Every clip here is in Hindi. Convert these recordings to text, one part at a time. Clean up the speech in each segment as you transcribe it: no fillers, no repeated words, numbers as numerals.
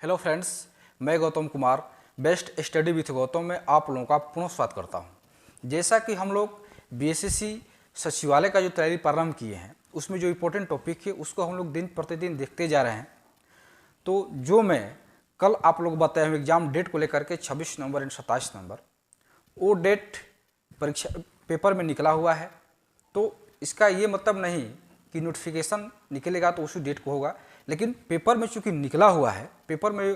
हेलो फ्रेंड्स, मैं Gautam Kumar best study with Gautam में आप लोगों का पुनः स्वागत करता हूं। जैसा कि हम लोग बीएसएससी सचिवालय का जो तैयारी प्रारंभ किए हैं उसमें जो इम्पोर्टेंट टॉपिक है उसको हम लोग दिन प्रतिदिन देखते जा रहे हैं। तो जो मैं कल आप लोग बताए हुए एग्जाम डेट को लेकर के 26 नवंबर एंड 27 नवंबर वो डेट परीक्षा पेपर में निकला हुआ है। तो इसका ये मतलब नहीं कि नोटिफिकेशन निकलेगा तो उसी डेट को होगा, लेकिन पेपर में चूंकि निकला हुआ है, पेपर में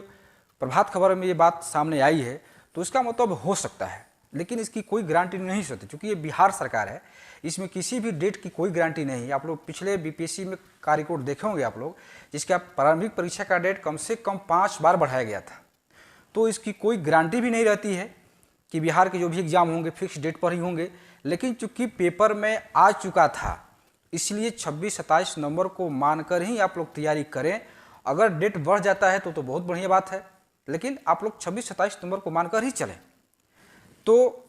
प्रभात खबर में ये बात सामने आई है तो इसका मतलब हो सकता है, लेकिन इसकी कोई गारंटी नहीं हो सकती क्योंकि ये बिहार सरकार है। इसमें किसी भी डेट की कोई गारंटी नहीं है। आप लोग पिछले बीपीएससी में का रिकॉर्ड देखे होंगे आप लोग, जिसका प्रारंभिक परीक्षा का डेट कम से कम 5 बार बढ़ाया गया था। तो इसकी कोई गारंटी भी नहीं रहती है कि बिहार के जो भी एग्जाम होंगे फिक्स डेट पर ही होंगे, लेकिन चूंकि पेपर में आ चुका था इसलिए 26-27 नवंबर को मानकर ही आप लोग तैयारी करें। अगर डेट बढ़ जाता है तो बहुत बढ़िया बात है, लेकिन आप लोग 26-27 नवंबर को मानकर ही चलें। तो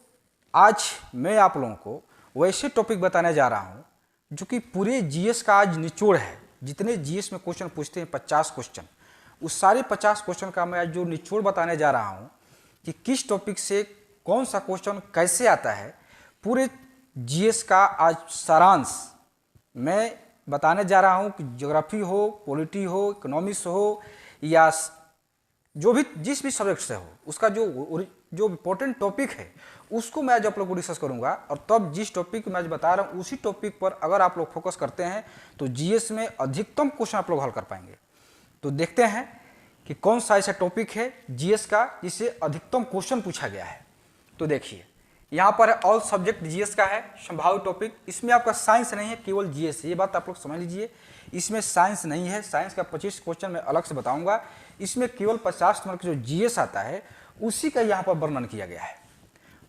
आज मैं आप लोगों को वैसे टॉपिक बताने जा रहा हूं जो कि पूरे जीएस का आज निचोड़ है। जितने जीएस में क्वेश्चन पूछते हैं 50 क्वेश्चन, उस सारे 50 क्वेश्चन का मैं आज जो निचोड़ बताने जा रहा हूं कि किस टॉपिक से कौन सा क्वेश्चन कैसे आता है, पूरे जीएस का आज सारांश मैं बताने जा रहा हूं कि ज्योग्राफी हो, पॉलिटी हो, इकोनॉमिक्स हो या जो भी जिस भी सब्जेक्ट से हो उसका जो इम्पोर्टेंट टॉपिक है उसको मैं आज आप लोग को डिस्कस करूंगा। और तब जिस टॉपिक मैं आज बता रहा हूं उसी टॉपिक पर अगर आप लोग फोकस करते हैं तो जीएस में अधिकतम क्वेश्चन आप लोग हल कर पाएंगे। तो देखते हैं कि कौन सा ऐसा टॉपिक है जीएस का जिससे अधिकतम क्वेश्चन पूछा गया है। तो देखिए यहाँ पर है ऑल सब्जेक्ट जीएस का है संभावित टॉपिक। इसमें आपका साइंस नहीं है, केवल जीएस, ये बात आप लोग समझ लीजिए। इसमें साइंस नहीं है, साइंस का 25 क्वेश्चन मैं अलग से बताऊंगा। इसमें केवल 50 नंबर का जो जीएस आता है उसी का यहाँ पर वर्णन किया गया है।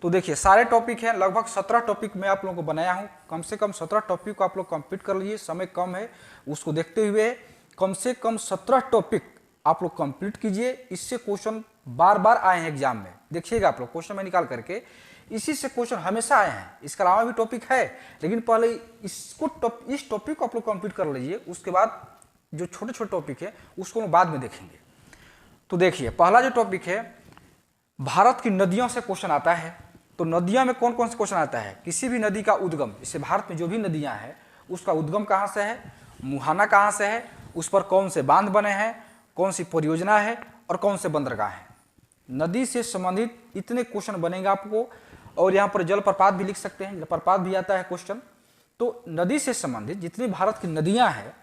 तो देखिए सारे टॉपिक हैं, लगभग 17 टॉपिक मैं आप लोगों को बनाया हूँ। कम से कम 17 टॉपिक को आप लोग कंप्लीट कर लीजिए, समय कम है उसको देखते हुए कम से कम 17 टॉपिक आप लोग कंप्लीट कीजिए। इससे क्वेश्चन बार बार आए हैं एग्जाम में, देखिएगा आप लोग क्वेश्चन में निकाल करके इसी से क्वेश्चन हमेशा आए हैं। इसके अलावा भी टॉपिक है, लेकिन पहले इस टॉपिक को आप लोग कंप्लीट कर लीजिए, उसके बाद जो छोटे छोटे टॉपिक है उसको हम बाद में देखेंगे। तो देखिए पहला जो टॉपिक है भारत की नदियों से क्वेश्चन आता है। तो नदियों में कौन कौन से क्वेश्चन आता है, किसी भी नदी का उद्गम, जैसे भारत में जो भी नदियां हैं उसका उद्गम कहाँ से है, मुहाना कहाँ से है, उस पर कौन से बांध बने हैं, कौन सी परियोजना है और कौन से बंदरगाह हैं। नदी से संबंधित इतने क्वेश्चन बनेंगे आपको। और यहाँ पर जलप्रपात भी लिख सकते हैं, जलप्रपात भी आता है क्वेश्चन। तो नदी से संबंधित जितनी भारत की नदियाँ हैं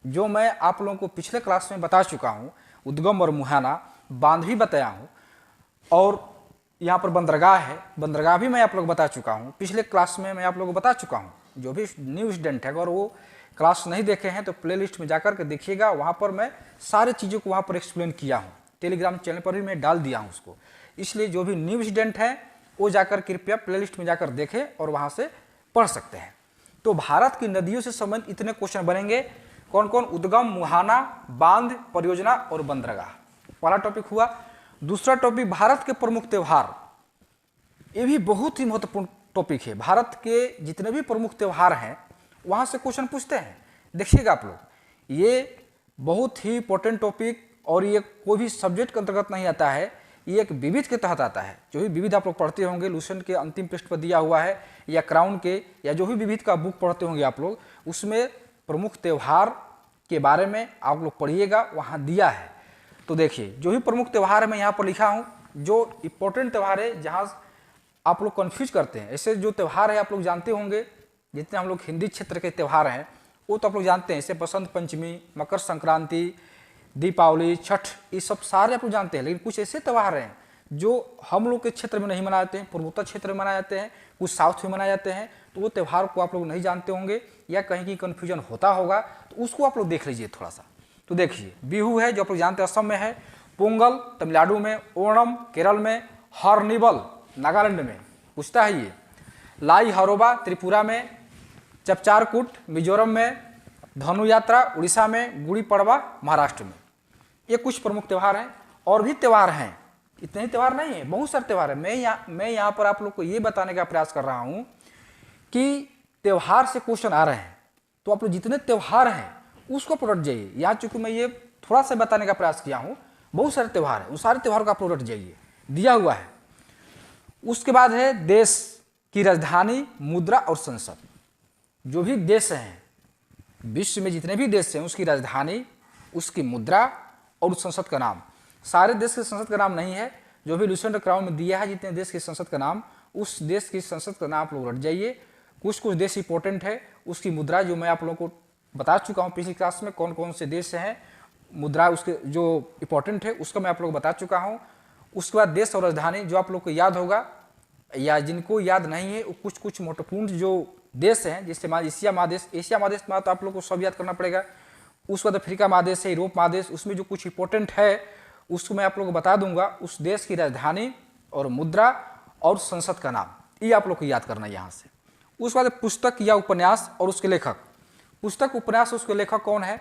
जो मैं आप लोगों को पिछले क्लास में बता चुका हूँ, उद्गम और मुहाना, बांध भी बताया हूँ, और यहाँ पर बंदरगाह है, बंदरगाह भी मैं आप लोग बता चुका हूँ। पिछले क्लास में मैं आप लोगों को बता चुका हूँ। जो भी न्यू स्टूडेंट है अगर वो क्लास नहीं देखे हैं तो प्लेलिस्ट में जाकर के देखिएगा, वहाँ पर मैं सारी चीज़ों को वहाँ पर एक्सप्लेन किया हूँ। टेलीग्राम चैनल पर भी मैं डाल दिया हूँ उसको। इसलिए जो भी न्यू स्टूडेंट हैं वो जाकर कृपया प्लेलिस्ट में जाकर देखें और वहाँ से पढ़ सकते हैं। तो भारत की नदियों से संबंधित इतने क्वेश्चन बनेंगे, कौन कौन, उद्गम, मुहाना, बांध, परियोजना और बंदरगाह। पहला टॉपिक हुआ। दूसरा टॉपिक भारत के प्रमुख त्यौहार। ये भी बहुत ही महत्वपूर्ण टॉपिक है। भारत के जितने भी प्रमुख त्यौहार हैं वहाँ से क्वेश्चन पूछते हैं। देखिएगा आप लोग, ये बहुत ही इंपॉर्टेंट टॉपिक, और ये कोई भी सब्जेक्ट के अंतर्गत नहीं आता है, ये एक विविध के तहत आता है। जो भी विविध आप लोग पढ़ते होंगे, लूसेंट के अंतिम पृष्ठ पर दिया हुआ है, या क्राउन के, या जो भी विविध का बुक पढ़ते होंगे आप लोग, उसमें प्रमुख त्यौहार के बारे में आप लोग पढ़िएगा, वहाँ दिया है। तो देखिए जो भी प्रमुख त्यौहार है मैं यहाँ पर लिखा हूँ, जो इम्पोर्टेंट त्यौहार है जहाँ आप लोग कन्फ्यूज करते हैं। ऐसे जो त्यौहार है आप लोग जानते होंगे, जितने हम लोग हिंदी क्षेत्र के त्यौहार हैं वो तो आप लोग जानते हैं, जैसे बसंत पंचमी, मकर संक्रांति, दीपावली, छठ, ये सब सारे आप लोग जानते हैं। लेकिन कुछ ऐसे त्यौहार हैं जो हम लोग के क्षेत्र में नहीं मनाए जाते हैं, पूर्वोत्तर क्षेत्र में मनाए जाते हैं, कुछ साउथ में मनाए जाते हैं। तो वो त्यौहार को आप लोग नहीं जानते होंगे या कहीं की कन्फ्यूजन होता होगा, तो उसको आप लोग देख लीजिए थोड़ा सा। तो देखिए बिहू है जो आप लोग जानते हैं, असम में है, पोंगल तमिलनाडु में, ओणम केरल में, हॉर्निबल नागालैंड में पूछता है ये, लाई हरोबा त्रिपुरा में, चपचारकूट मिजोरम में, धनु यात्रा उड़ीसा में, गुड़ी पड़वा महाराष्ट्र में। ये कुछ प्रमुख त्यौहार हैं। और भी त्यौहार हैं, इतने ही त्यौहार नहीं है, बहुत सारे त्यौहार हैं। मैं यहाँ पर आप लोग को ये बताने का प्रयास कर रहा हूँ कि त्यौहार से क्वेश्चन आ रहे हैं, तो आप लोग जितने त्यौहार हैं उसको पढ़ जाइए। यहाँ चूंकि मैं ये थोड़ा सा बताने का प्रयास किया हूँ, बहुत सारे त्यौहार हैं, उन सारे त्योहारों का आप लोग रट जाइए, दिया हुआ है। उसके बाद है देश की राजधानी, मुद्रा और संसद। जो भी देश हैं, विश्व में जितने भी देश हैं, उसकी राजधानी, उसकी मुद्रा और उस संसद का नाम। सारे देश के संसद का नाम नहीं है, जो भी लुसेंट क्राउन में दिया है जितने देश की संसद का नाम, उस देश की संसद का नाम आप लोग रट जाइए। कुछ कुछ देश इंपॉर्टेंट है, उसकी मुद्रा जो मैं आप लोगों को बता चुका हूँ पिछली क्लास में, कौन कौन से देश हैं, मुद्रा उसके जो इंपॉर्टेंट है उसका मैं आप लोग बता चुका हूँ। उसके बाद देश और राजधानी जो आप लोग को याद होगा, या जिनको याद नहीं है, कुछ कुछ महत्वपूर्ण जो देश हैं, जैसे एशिया महादेश, एशिया महादेश में तो आप लोग को सब याद करना पड़ेगा। उसके बाद अफ्रीका महादेश है, यूरोप महादेश, उसमें जो कुछ इंपॉर्टेंट है उसको मैं आप लोग को बता दूंगा। उस देश की राजधानी और मुद्रा और संसद का नाम, ये आप लोग को याद करना है यहाँ से। उसके बाद पुस्तक या उपन्यास और उसके लेखक। पुस्तक, उपन्यास, उसके लेखक कौन है,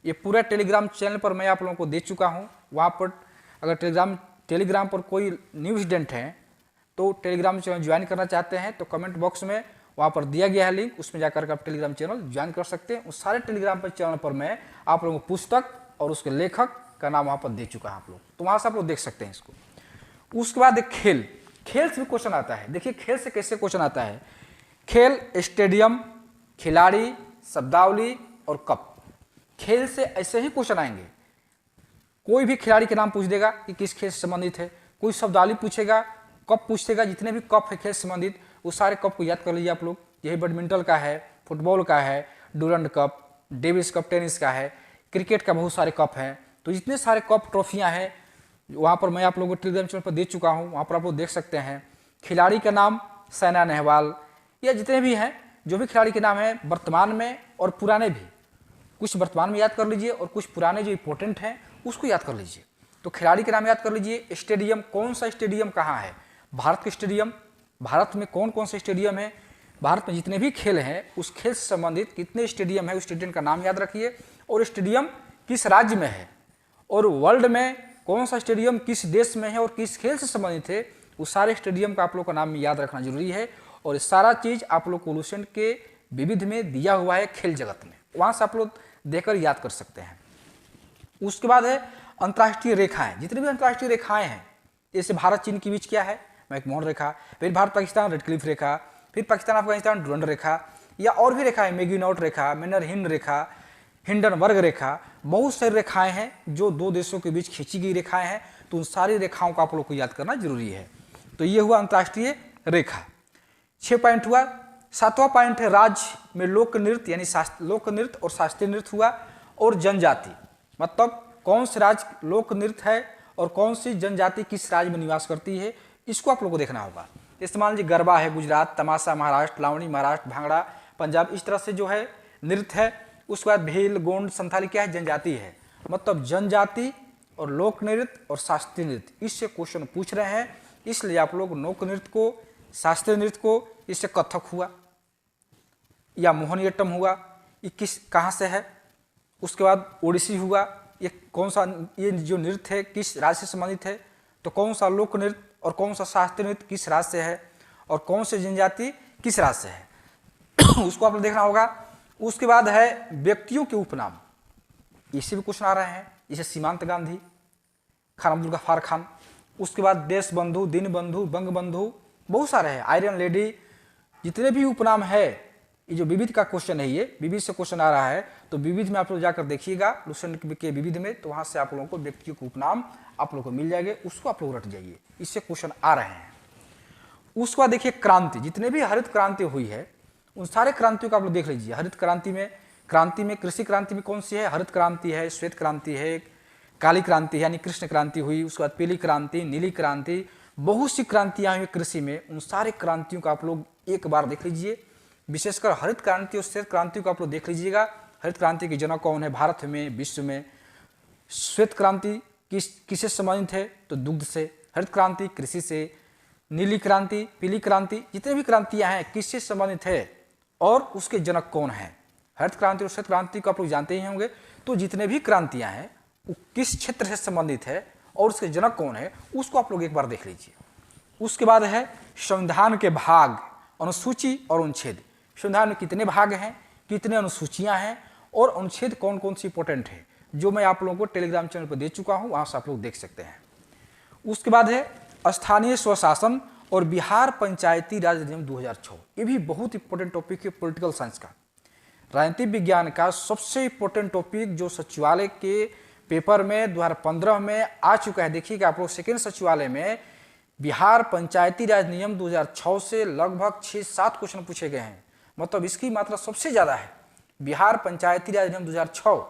ये पूरा टेलीग्राम चैनल पर मैं आप लोगों को दे चुका हूँ। वहाँ पर अगर टेलीग्राम पर कोई न्यू स्टूडेंट हैं तो टेलीग्राम चैनल ज्वाइन करना चाहते हैं तो कमेंट बॉक्स में वहाँ पर दिया गया है लिंक, उसमें जाकर के आप टेलीग्राम चैनल ज्वाइन कर सकते हैं। उस सारे टेलीग्राम पर चैनल पर मैं आप लोगों को पुस्तक और उसके लेखक का नाम वहाँ पर दे चुका है आप लोग, तो वहाँ से आप लोग देख सकते हैं इसको। उसके बाद एक खेल, खेल से भी क्वेश्चन आता है। देखिए खेल से कैसे क्वेश्चन आता है। खेल, स्टेडियम, खिलाड़ी, शब्दावली और कप। खेल से ऐसे ही क्वेश्चन आएंगे। कोई भी खिलाड़ी के नाम पूछ देगा कि किस खेल से संबंधित है, कोई शब्दावली पूछेगा, कप पूछेगा, जितने भी कप है खेल से संबंधित वो सारे कप को याद कर लीजिए आप लोग। यही बैडमिंटन का है, फुटबॉल का है, Durand cup, Davis cup tennis का है, क्रिकेट का बहुत सारे कप हैं। तो जितने सारे कप ट्रॉफियाँ हैं वहाँ पर मैं आप लोगों को टेलीग्राम चैनल पर दे चुका हूँ, वहाँ पर आप लोग देख सकते हैं। खिलाड़ी का नाम साइना नेहवाल, या जितने भी हैं, जो भी खिलाड़ी के नाम है वर्तमान में और पुराने भी, कुछ वर्तमान में याद कर लीजिए और कुछ पुराने जो इंपॉर्टेंट हैं उसको याद कर लीजिए। तो खिलाड़ी के नाम याद कर लीजिए। स्टेडियम, कौन सा स्टेडियम कहाँ है, भारत के स्टेडियम, भारत में कौन कौन से स्टेडियम है, भारत में जितने भी खेल हैं उस खेल से संबंधित कितने स्टेडियम है, उस स्टेडियम का नाम याद रखिए। और स्टेडियम किस राज्य में है, और वर्ल्ड में कौन सा स्टेडियम किस देश में है और किस खेल से संबंधित है, उस सारे स्टेडियम का आप लोग का नाम याद रखना जरूरी है। और ये सारा चीज़ आप लोग को लुसेंट के विविध में दिया हुआ है खेल जगत में, वहाँ से आप लोग देखकर याद कर सकते हैं। उसके बाद है अंतर्राष्ट्रीय रेखाएं। जितनी भी अंतर्राष्ट्रीय रेखाएं हैं, जैसे भारत चीन के बीच क्या है, मैकमोहन रेखा, फिर भारत पाकिस्तान रेड क्लिफ रेखा, फिर पाकिस्तान अफगानिस्तान डुरंड रेखा, या और भी रेखा है, मैगिनॉट रेखा, मैनर हिंड रेखा, हिंडनबर्ग रेखा, बहुत सारी रेखाएं हैं जो दो देशों के बीच खींची गई रेखाएं हैं। तो उन सारी रेखाओं को आप लोग को याद करना जरूरी है। तो ये हुआ अंतर्राष्ट्रीय रेखा। 6 पॉइंट हुआ। 7वां पॉइंट है राज्य में लोक नृत्य, यानी लोक नृत्य और शास्त्रीय नृत्य हुआ। और जनजाति, मतलब कौन से राज्य लोक नृत्य है और कौन सी जनजाति किस राज्य में निवास करती है, इसको आप लोग को देखना होगा। जैसे मान लीजिए गरबा है गुजरात, तमाशा महाराष्ट्र, लावणी महाराष्ट्र, भांगड़ा पंजाब, इस तरह से जो है नृत्य है। उसके बाद भील, गोंड, संथाली क्या है, जनजाति है। मतलब जनजाति और लोक नृत्य और शास्त्रीय नृत्य, इससे क्वेश्चन पूछ रहे हैं। इसलिए आप लोग लोक नृत्य को, शास्त्रीय नृत्य को, इससे कथक हुआ या मोहिनीअट्टम हुआ, ये किस कहाँ से है। उसके बाद ओडिसी हुआ, ये कौन सा, ये जो नृत्य है किस राज्य से संबंधित है। तो कौन सा लोक नृत्य और कौन सा शास्त्रीय नृत्य किस राज्य से है, और कौन से जनजाति किस राज्य से है, उसको आपको देखना होगा। उसके बाद है व्यक्तियों के उपनाम, इससे भी क्वेश्चन आ रहे हैं, जैसे सीमांत गांधी, खान अब्दुल गफ्फार खान। उसके बाद देश बंधु, दीन बंधु, बंग बंधु, बहुत सारे हैं, आयरन लेडी, जितने भी उपनाम है। ये जो विविध का क्वेश्चन है, ये विविध से क्वेश्चन आ रहा है, तो विविध में आप लोग जाकर देखिएगा लुसेंट के विविध में, तो वहाँ से आप लोगों को व्यक्तियों के उपनाम आप लोग को मिल जाएंगे, उसको आप लोग रट जाइए, इससे क्वेश्चन आ रहे हैं। उसके बाद देखिए क्रांति, जितने भी हरित क्रांति हुई है उन सारे क्रांतियों को आप लोग देख लीजिए। हरित क्रांति में कृषि क्रांति में कौन सी है, हरित क्रांति है, श्वेत क्रांति है, काली क्रांति है यानी कृष्ण क्रांति हुई। उसके बाद पीली क्रांति, नीली क्रांति, बहुत सी क्रांतियाँ हुई कृषि में। उन सारे क्रांतियों को आप लोग एक बार देख लीजिए, विशेषकर हरित क्रांति और श्वेत क्रांति को आप लोग देख लीजिएगा। हरित क्रांति के जनक कौन है भारत में, विश्व में। श्वेत क्रांति किससे संबंधित है, तो दुग्ध से। हरित क्रांति कृषि से। नीली क्रांति, पीली क्रांति, जितने भी क्रांतियाँ हैं किससे संबंधित है और उसके जनक कौन है। हरित क्रांति और श्वेत क्रांति को आप लोग जानते ही होंगे। तो जितने भी क्रांतियाँ हैं वो किस क्षेत्र से संबंधित है और उसके जनक कौन है, उसको आप लोग एक बार देख लीजिए। उसके बाद है संविधान के भाग, अनुसूची और अनुच्छेद। संविधान में कितने भाग हैं, कितने अनुसूचियां हैं और अनुच्छेद कौन कौन सी इंपॉर्टेंट है, जो मैं आप लोगों को टेलीग्राम चैनल पर दे चुका हूँ, वहाँ से आप लोग देख सकते हैं। उसके बाद है स्थानीय स्वशासन और बिहार पंचायती राज अधिनियम 2006। ये भी बहुत इंपॉर्टेंट टॉपिक है पॉलिटिकल साइंस का, राजनीतिक विज्ञान का सबसे इंपॉर्टेंट टॉपिक जो सचिवालय के पेपर में 2015 में आ चुका है। देखिएगा आप लोग, सेकेंड सचिवालय में बिहार पंचायती राज नियम 2006 से लगभग 6-7 क्वेश्चन पूछे गए हैं, मतलब इसकी मात्रा सबसे ज़्यादा है। बिहार पंचायती राज नियम 2006,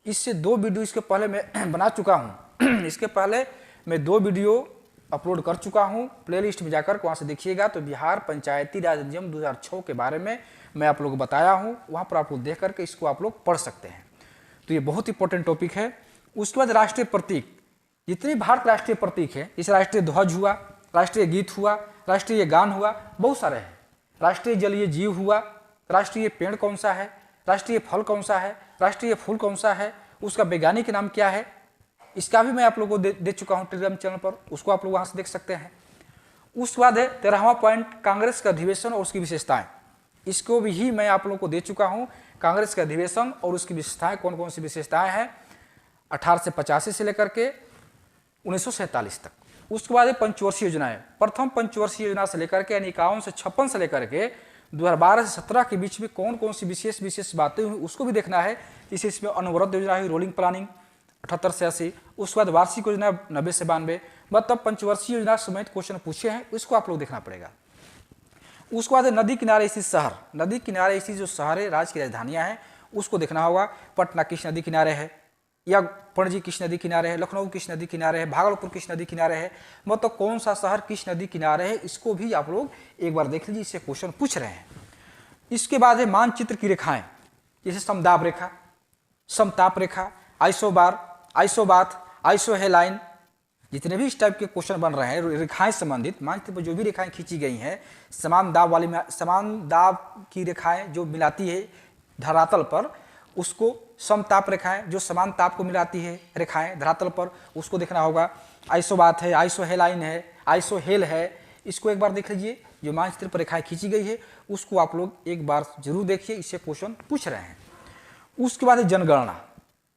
इससे 2 वीडियो इसके पहले मैं बना चुका हूँ। इसके पहले मैं 2 वीडियो अपलोड कर चुका हूँ, प्लेलिस्ट में जाकर वहाँ से देखिएगा। तो बिहार पंचायती राज नियम 2006 के बारे में मैं आप लोगों को बताया हूँ, वहाँ पर आप लोग देख करके इसको आप लोग पढ़ सकते हैं। तो ये बहुत इंपॉर्टेंट टॉपिक है। उसके बाद राष्ट्रीय प्रतीक, जितने भारत राष्ट्रीय प्रतीक है, इस राष्ट्रीय ध्वज हुआ, राष्ट्रीय गीत हुआ, राष्ट्रीय गान हुआ, बहुत सारे हैं। राष्ट्रीय जलीय जीव हुआ, राष्ट्रीय पेड़ कौन सा है, राष्ट्रीय फल कौन सा है, राष्ट्रीय फूल कौन सा है, उसका वैज्ञानिक नाम क्या है, इसका भी मैं आप लोगों को दे चुका हूँ टेलीग्राम चैनल पर, उसको आप लोग वहाँ से देख सकते हैं। उसके बाद है 13वां पॉइंट, कांग्रेस का अधिवेशन और उसकी विशेषताएं। इसको भी मैं आप लोगों को दे चुका हूँ, कांग्रेस का अधिवेशन और उसकी विशेषताएं, कौन कौन सी विशेषताएं हैं 1885 से लेकर के 1947 तक। उसके बाद है पंचवर्षीय योजनाएं। प्रथम पंचवर्षीय योजना से लेकर के यानी 51 से 56 से लेकर के 2012 से 17 के बीच में कौन कौन सी विशेष बातें हुई, उसको भी देखना है। जैसे इसमें अनवरत योजना हुई, रोलिंग प्लानिंग 78 से 80, उसके बाद वार्षिक योजना 90 से 92, मतलब पंचवर्षीय योजना समेत क्वेश्चन पूछे हैं, उसको आप लोग देखना पड़ेगा। उसके बाद नदी किनारे स्थित शहर, नदी किनारे स्थित जो शहर है, राज्य की राजधानियां हैं, उसको देखना होगा। पटना किस नदी किनारे है, या पणजी किस नदी किनारे है, लखनऊ किस नदी किनारे है, भागलपुर किस नदी किनारे है, मतलब कौन सा शहर किस नदी किनारे है, इसको भी आप लोग एक बार देख लीजिए, इससे क्वेश्चन पूछ रहे हैं। इसके बाद है मानचित्र की रेखाएं, जैसे समदाब रेखा, समताप रेखा, आइसोबार, आइसोबाथ, आइसोहेलाइन, जितने भी इस टाइप के क्वेश्चन बन रहे हैं रेखाएं संबंधित, मानचित्र पर जो भी रेखाएं खींची गई हैं, समान दाब वाली, समान दाब की रेखाएं जो मिलाती है धरातल पर, उसको समताप रेखाएं, जो समान ताप को मिलाती है रेखाएं धरातल पर, उसको देखना होगा। आइसोबाथ है, आइसोहेलाइन है, आइसोहेल है, इसको एक बार देख लीजिए। जो मानचित्र पर रेखाएं खींची गई है उसको आप लोग एक बार जरूर देखिए, इससे क्वेश्चन पूछ रहे हैं। उसके बाद है जनगणना,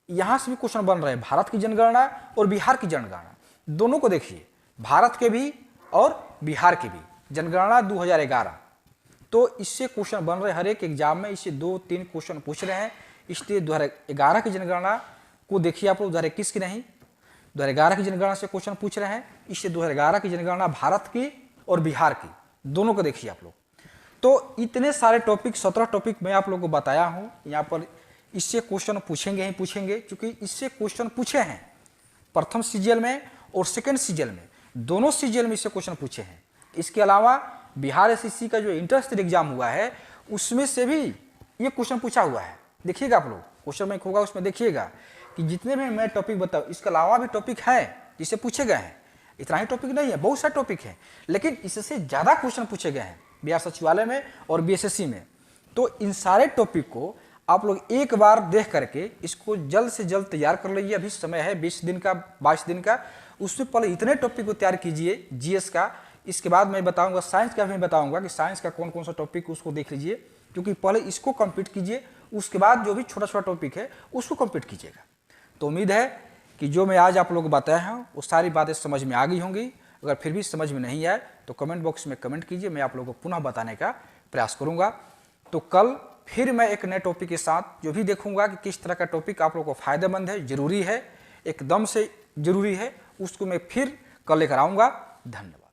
यहाँ से भी क्वेश्चन बन रहे हैं, भारत की जनगणना और बिहार की जनगणना, दोनों को देखिए, भारत के भी और बिहार के भी। जनगणना 2011, तो इससे क्वेश्चन बन रहे हर एक एग्जाम में, इससे 2-3 क्वेश्चन पूछ रहे हैं। इसलिए 2011 की जनगणना को देखिए आप लोग, 2021 की नहीं, 2011 की जनगणना से क्वेश्चन पूछ रहे हैं, इससे 2011 की जनगणना भारत की और बिहार की, दोनों को देखिए आप लोग। तो इतने सारे टॉपिक, 17 टॉपिक मैं आप लोगों को बताया हूँ यहाँ पर। इससे क्वेश्चन पूछेंगे ही पूछेंगे, क्योंकि इससे क्वेश्चन पूछे हैं प्रथम सीजीएल में और सेकेंड सीजीएल में, दोनों सीजीएल में इससे क्वेश्चन पूछे हैं। इसके अलावा बिहार एसएससी का जो इंटर स्टेट एग्जाम हुआ है उसमें से भी ये क्वेश्चन पूछा हुआ है। देखिएगा आप लोग, क्वेश्चन बैंक होगा उसमें देखिएगा कि जितने भी मैं टॉपिक बताऊँ, इसके अलावा भी टॉपिक है जिससे पूछे गए हैं। इतना ही टॉपिक नहीं है, बहुत सारे टॉपिक हैं, लेकिन इससे ज़्यादा क्वेश्चन पूछे गए हैं बिहार सचिवालय में और बीएसएससी में। तो इन सारे टॉपिक को आप लोग एक बार देख करके इसको जल्द से जल्द तैयार कर लीजिए। अभी समय है 20 दिन का, 22 दिन का, उससे पहले इतने टॉपिक को तैयार कीजिए जीएस का। इसके बाद मैं बताऊंगा साइंस का भी, बताऊंगा कि साइंस का कौन कौन सा टॉपिक उसको देख लीजिए, क्योंकि पहले इसको कंप्लीट कीजिए, उसके बाद जो भी छोटा छोटा टॉपिक है उसको कंप्लीट कीजिएगा। तो उम्मीद है कि जो मैं आज आप लोगों को बताया हूँ वो सारी बातें समझ में आ गई होंगी। अगर फिर भी समझ में नहीं आए तो कमेंट बॉक्स में कमेंट कीजिए, मैं आप लोगों को पुनः बताने का प्रयास करूँगा। तो कल फिर मैं एक नए टॉपिक के साथ जो भी देखूंगा कि किस तरह का टॉपिक आप लोगों को फायदेमंद है, जरूरी है, एकदम से जरूरी है, उसको मैं फिर कल लेकर आऊँगा। धन्यवाद।